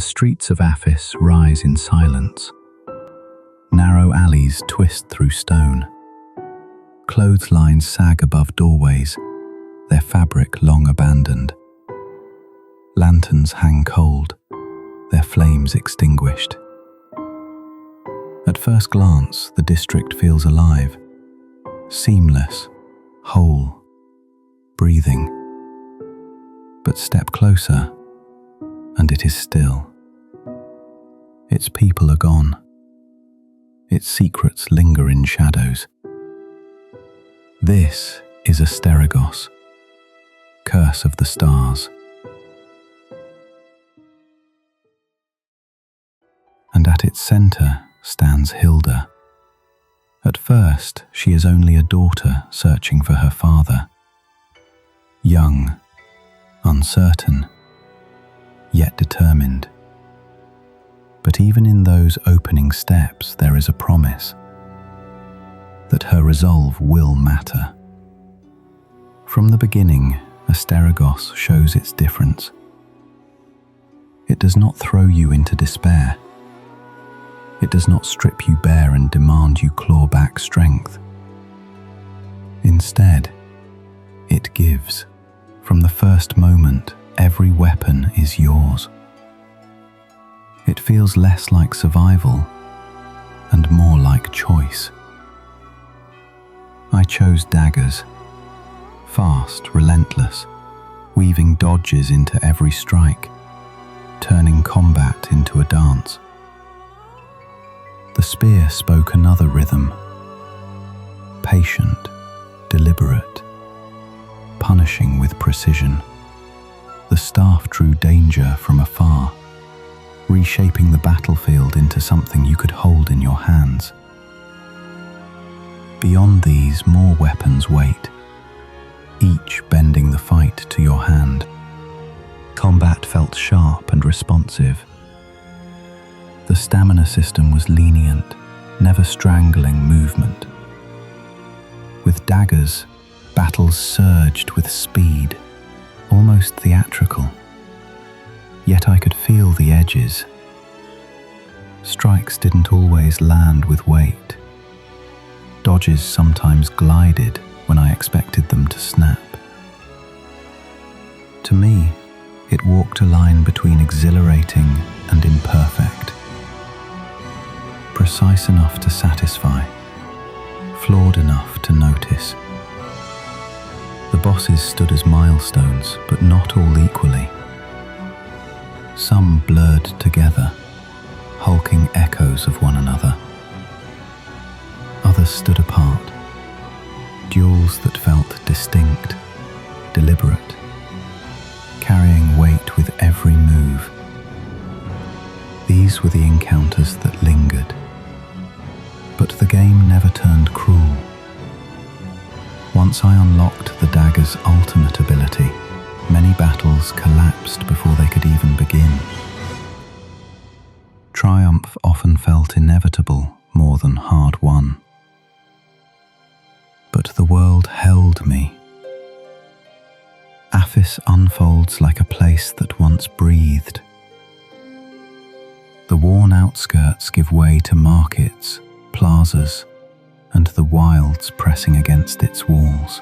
streets of Aphis rise in silence. Narrow alleys twist through stone. Clotheslines sag above doorways, their fabric long abandoned. Lanterns hang cold, their flames extinguished. At first glance, the district feels alive, seamless, whole, breathing. But step closer, and it is still. Its people are gone. Its secrets linger in shadows. This is Asterigos, curse of the stars. And at its center stands Hilda. At first, she is only a daughter searching for her father. Young, uncertain, yet determined. But even in those opening steps, there is a promise that her resolve will matter. From the beginning, Asterigos shows its difference. It does not throw you into despair. It does not strip you bare and demand you claw back strength. Instead, it gives. From the first moment, every weapon is yours. It feels less like survival and more like choice. I chose daggers, fast, relentless, weaving dodges into every strike, turning combat into a dance. The spear spoke another rhythm, patient, deliberate, punishing with precision. The staff drew danger from afar, reshaping the battlefield into something you could hold in your hands. Beyond these, more weapons wait, each bending the fight to your hand. Combat felt sharp and responsive. The stamina system was lenient, never strangling movement. With daggers, battles surged with speed, almost theatrical. Yet I could feel the edges. Strikes didn't always land with weight. Dodges sometimes glided when I expected them to snap. To me, it walked a line between exhilarating and imperfect. Precise enough to satisfy, flawed enough to notice. The bosses stood as milestones, but not all equally. Some blurred together, hulking echoes of one another. Others stood apart, duels that felt distinct, deliberate, carrying weight with every move. These were the encounters that lingered. But the game never turned cruel. Once I unlocked the dagger's ultimate ability, many battles collapsed before they could even begin. Triumph often felt inevitable more than hard won. But the world held me. Aphis unfolds like a place that once breathed. The worn outskirts give way to markets, plazas, and the wilds pressing against its walls.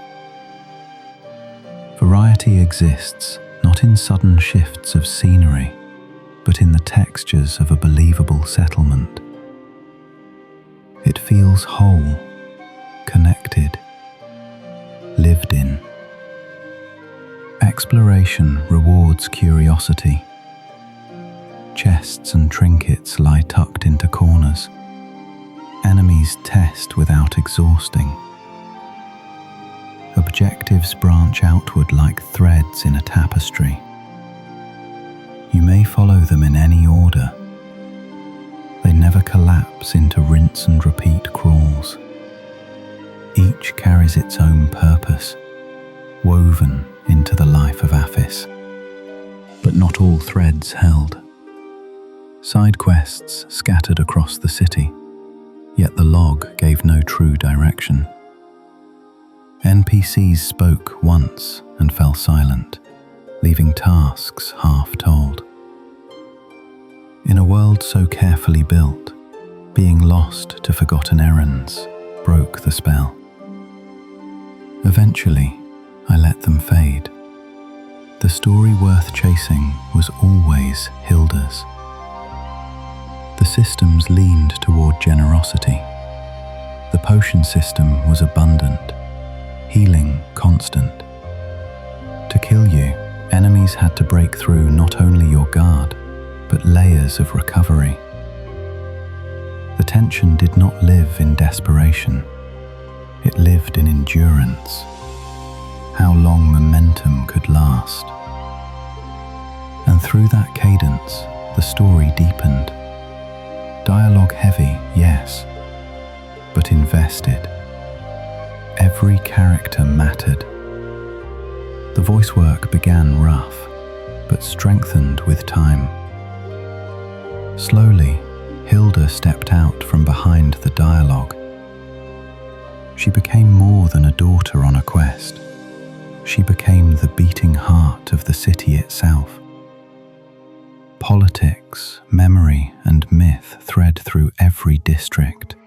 Variety exists, not in sudden shifts of scenery, but in the textures of a believable settlement. It feels whole, connected, lived in. Exploration rewards curiosity. Chests and trinkets lie tucked into corners. Enemies test without exhausting. Objectives branch outward like threads in a tapestry. You may follow them in any order. They never collapse into rinse and repeat crawls. Each carries its own purpose, woven into the life of Aphis. But not all threads held. Side quests scattered across the city, yet the log gave no true direction. NPCs spoke once and fell silent, leaving tasks half told. In a world so carefully built, being lost to forgotten errands broke the spell. Eventually, I let them fade. The story worth chasing was always Hilda's. The systems leaned toward generosity. The potion system was abundant, healing constant. To kill you, enemies had to break through not only your guard, but layers of recovery. The tension did not live in desperation. It lived in endurance. How long momentum could last. And through that cadence, the story deepened. Dialogue heavy, yes, but invested. Every character mattered. The voice work began rough, but strengthened with time. Slowly, Hilda stepped out from behind the dialogue. She became more than a daughter on a quest. She became the beating heart of the city itself. Politics, memory, and myth thread through every district.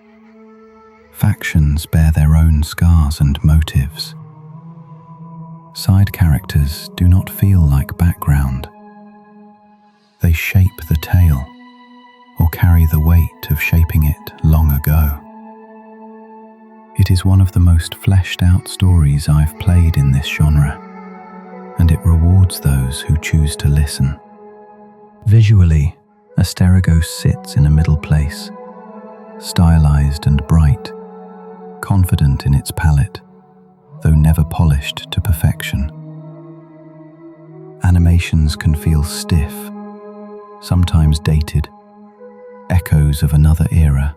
Factions bear their own scars and motives. Side characters do not feel like background. They shape the tale, or carry the weight of shaping it long ago. It is one of the most fleshed out stories I've played in this genre, and it rewards those who choose to listen. Visually, Asterigos sits in a middle place, stylized and bright, confident in its palette, though never polished to perfection. Animations can feel stiff, sometimes dated, echoes of another era.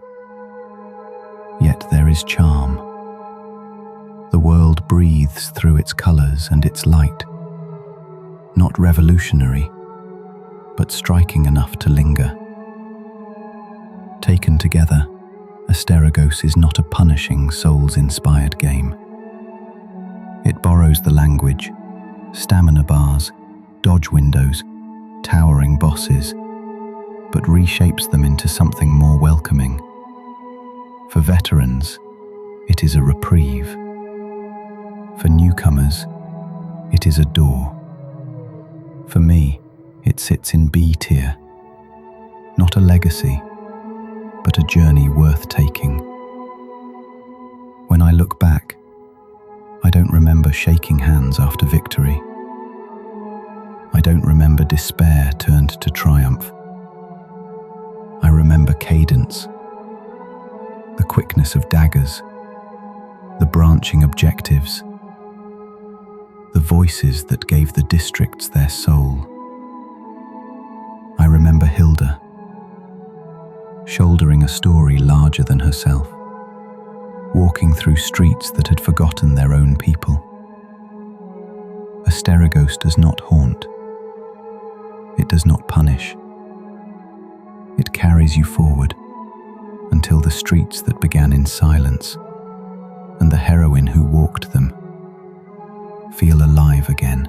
Yet there is charm. The world breathes through its colors and its light. Not revolutionary, but striking enough to linger. Taken together, Asterigos is not a punishing, souls-inspired game. It borrows the language, stamina bars, dodge windows, towering bosses, but reshapes them into something more welcoming. For veterans, it is a reprieve. For newcomers, it is a door. For me, it sits in B tier. Not a legacy, but a journey worth taking. When I look back, I don't remember shaking hands after victory. I don't remember despair turned to triumph. I remember cadence, the quickness of daggers, the branching objectives, the voices that gave the districts their soul. I remember Hilda, shouldering a story larger than herself, walking through streets that had forgotten their own people. Asterigos does not haunt. It does not punish. It carries you forward until the streets that began in silence and the heroine who walked them feel alive again.